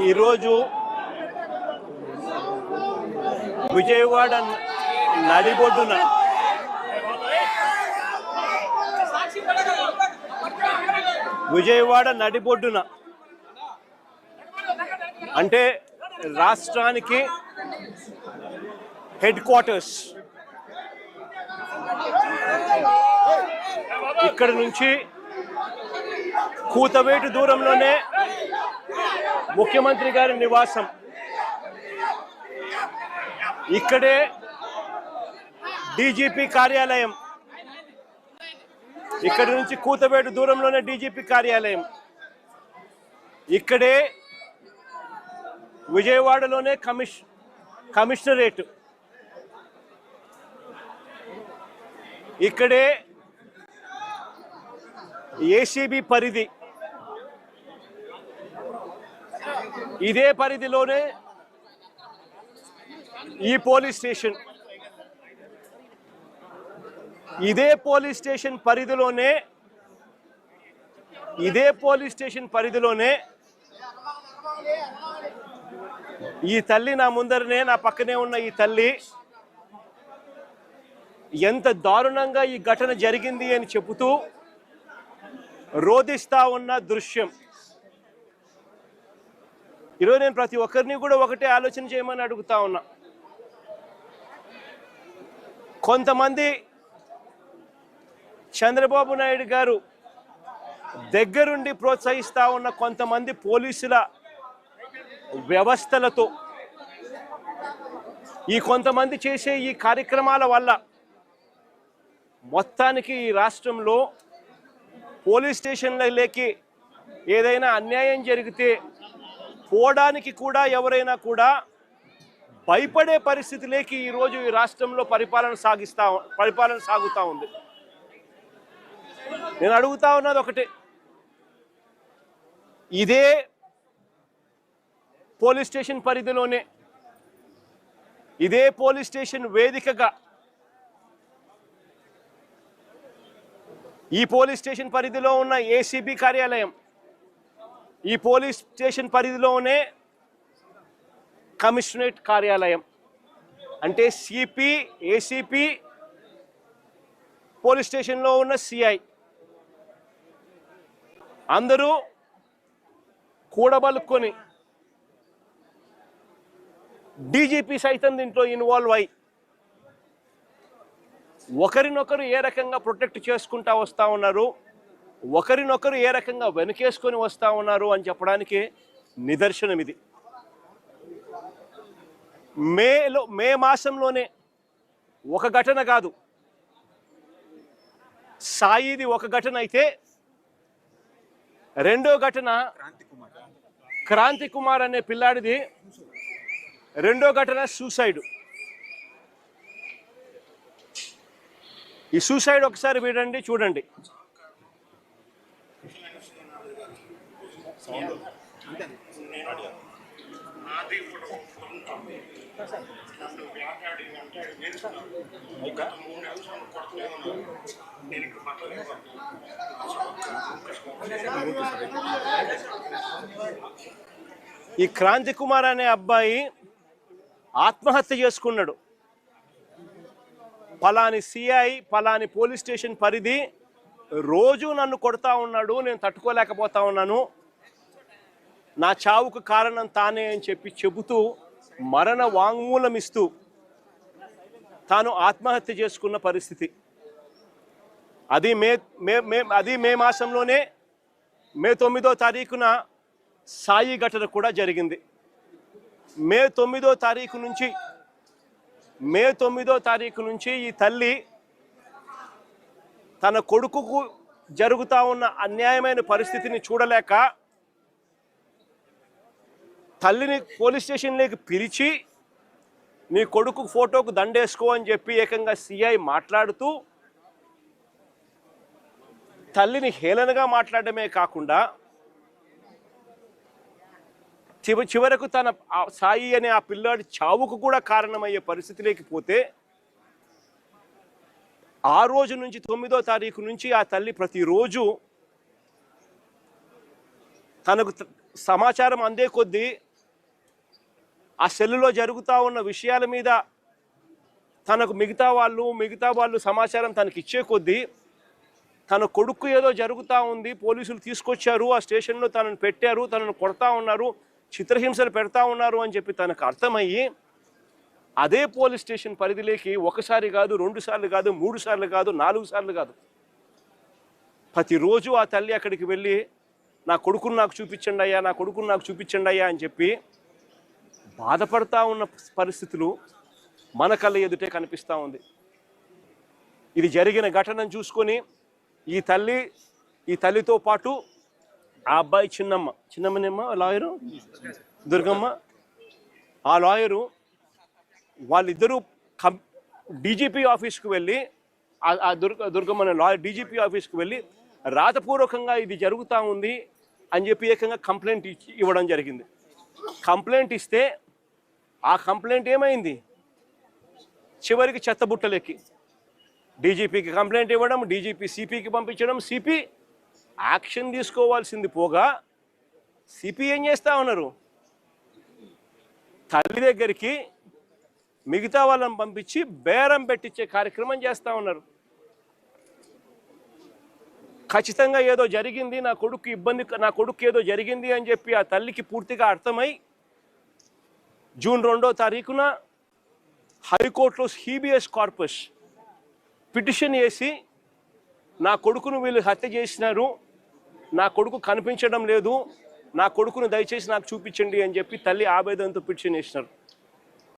ఈరోజు విజయవాడ నడిబొడ్డున అంటే రాష్ట్రానికి హెడ్ క్వార్టర్స్, ఇక్కడ నుంచి కూతవేటు దూరంలోనే ముఖ్యమంత్రి గారి నివాసం, ఇక్కడే డీజీపీ కార్యాలయం, ఇక్కడి నుంచి కూతవేటు దూరంలోనే డీజీపీ కార్యాలయం, ఇక్కడే విజయవాడలోనే కమిషనరేట్, ఇక్కడే ఏసీబీ పరిధి, ఇదే పరిధిలోనే ఈ పోలీస్ స్టేషన్, ఇదే పోలీస్ స్టేషన్ పరిధిలోనే ఈ తల్లి, నా ముందరనే నా పక్కనే ఉన్న ఈ తల్లి ఎంత దారుణంగా ఈ ఘటన జరిగింది అని చెబుతూ రోధిస్తా ఉన్న దృశ్యం. ఈరోజు నేను ప్రతి ఒక్కరిని కూడా ఒకటే ఆలోచన చేయమని అడుగుతా ఉన్నా. కొంతమంది చంద్రబాబు నాయుడు గారు దగ్గరుండి ప్రోత్సహిస్తా ఉన్న కొంతమంది పోలీసుల వ్యవస్థలతో, ఈ కొంతమంది చేసే ఈ కార్యక్రమాల వల్ల మొత్తానికి ఈ రాష్ట్రంలో పోలీస్ స్టేషన్లకి ఏదైనా అన్యాయం జరిగితే పోవడానికి కూడా ఎవరైనా కూడా భయపడే పరిస్థితిలోకి ఈరోజు ఈ రాష్ట్రంలో పరిపాలన సాగుతూ ఉంది. నేను అడుగుతా ఉన్నది ఒకటే, ఇదే పోలీస్ స్టేషన్ పరిధిలోనే, ఇదే పోలీస్ స్టేషన్ వేదికగా, ఈ పోలీస్ స్టేషన్ పరిధిలో ఉన్న ఏసీబీ కార్యాలయం, ఈ పోలీస్ స్టేషన్ పరిధిలోనే కమిషనరేట్ కార్యాలయం, అంటే సిపి, ఏసీపీ, పోలీస్ స్టేషన్లో ఉన్న సిఐ అందరూ కూడబలుక్కొని, డీజీపీ సైతం దీంట్లో ఇన్వాల్వ్ అయ్యి ఒకరినొకరు ఏ రకంగా ప్రొటెక్ట్ చేసుకుంటా వస్తూ ఉన్నారు, ఒకరినొకరు ఏ రకంగా వెనుకేసుకొని వస్తూ ఉన్నారు అని చెప్పడానికి నిదర్శనం ఇది. మే మాసంలోనే ఒక ఘటన కాదు, సాయిది ఒక ఘటన అయితే, రెండో ఘటన క్రాంతి కుమార్ అనే పిల్లాడిది, రెండో ఘటన సూసైడ్. ఈ సూసైడ్ ఒకసారి వినండి, చూడండి. ఈ క్రాంతి కుమార్ అనే అబ్బాయి ఆత్మహత్య చేసుకున్నాడు. పలాని సిఐ, పలాని పోలీస్ స్టేషన్ పరిధి రోజు నన్ను కొడతా ఉన్నాడు, నేను తట్టుకోలేకపోతా ఉన్నాను, నా చావుకు కారణం తానే అని చెబుతూ మరణ వాంగ్మూలం ఇస్తూ తాను ఆత్మహత్య చేసుకున్న పరిస్థితి. అది మే మాసంలోనే మే 9వ తారీఖున సాయి ఘటన కూడా జరిగింది. మే 9వ తారీఖు నుంచి ఈ తల్లి తన కొడుకుకు జరుగుతూ ఉన్న అన్యాయమైన పరిస్థితిని చూడలేక తల్లిని పోలీస్ స్టేషన్లోకి పిలిచి నీ కొడుకు ఫోటోకు దండేసుకో అని చెప్పి ఏకంగా సిఐ మాట్లాడుతూ తల్లిని హేళనగా మాట్లాడమే కాకుండా చివరకు తన సాయి అనే ఆ పిల్లాడి చావుకు కూడా కారణమయ్యే పరిస్థితిలోకి పోతే ఆ రోజు నుంచి 9వ తారీఖు నుంచి ఆ తల్లి ప్రతిరోజు తనకు సమాచారం అందే కొద్దీ ఆ సెల్లులో జరుగుతూ ఉన్న విషయాల మీద తనకు మిగతా వాళ్ళు సమాచారం తనకి ఇచ్చే కొద్దీ తన కొడుకు ఏదో జరుగుతూ ఉంది, పోలీసులు తీసుకొచ్చారు, ఆ స్టేషన్లో తనను పెట్టారు, తనను కొడతా ఉన్నారు, చిత్రహింసలు పెడతా ఉన్నారు అని చెప్పి తనకు అర్థమయ్యి అదే పోలీస్ స్టేషన్ పరిధిలోకి ఒకసారి కాదు, 2 సార్లు కాదు, 3 సార్లు కాదు, 4 సార్లు కాదు, ప్రతిరోజు ఆ తల్లి అక్కడికి వెళ్ళి నా కొడుకును నాకు చూపించండి అయ్యా, నా కొడుకును నాకు చూపించండి అయ్యా అని చెప్పి బాధపడతా ఉన్న పరిస్థితులు మన కళ్ళ ఎదుటే కనిపిస్తూ ఉంది. ఇది జరిగిన ఘటనను చూసుకొని ఈ తల్లితో పాటు ఆ అబ్బాయి చిన్నమ్మనేమ్మ లాయరు దుర్గమ్మ, ఆ లాయరు వాళ్ళిద్దరూ డీజీపీ ఆఫీస్కు వెళ్ళి ఆ దుర్గమ్మ అనే లాయర్ డీజీపీ ఆఫీస్కు వెళ్ళి రాతపూర్వకంగా ఇది జరుగుతూ ఉంది అని చెప్పి ఏకంగా కంప్లైంట్ ఇవ్వడం జరిగింది. కంప్లైంట్ ఇస్తే ఆ కంప్లైంట్ ఏమైంది, చివరికి చెత్తబుట్టలెక్కి డీజీపీకి కంప్లైంట్ ఇవ్వడం, డీజీపీ సిపికి పంపించడం, సిపి యాక్షన్ తీసుకోవాల్సింది పోగా సిపి ఏం చేస్తూ ఉన్నారు, తల్లి దగ్గరికి మిగతా వాళ్ళని పంపించి బేరం పెట్టించే కార్యక్రమం చేస్తూ ఉన్నారు. ఖచ్చితంగా ఏదో జరిగింది, నా కొడుకు ఏదో జరిగింది అని చెప్పి ఆ తల్లికి పూర్తిగా అర్థమై జూన్ 2వ తారీఖున హైకోర్టులో హీబియస్ కార్పస్ పిటిషన్ వేసి నా కొడుకును వీళ్ళు హత్య చేసినారు, నా కొడుకు కనిపించడం లేదు, నా కొడుకును దయచేసి నాకు చూపించండి అని చెప్పి తల్లి ఆవేదనతో పిటిషన్ వేసినారు.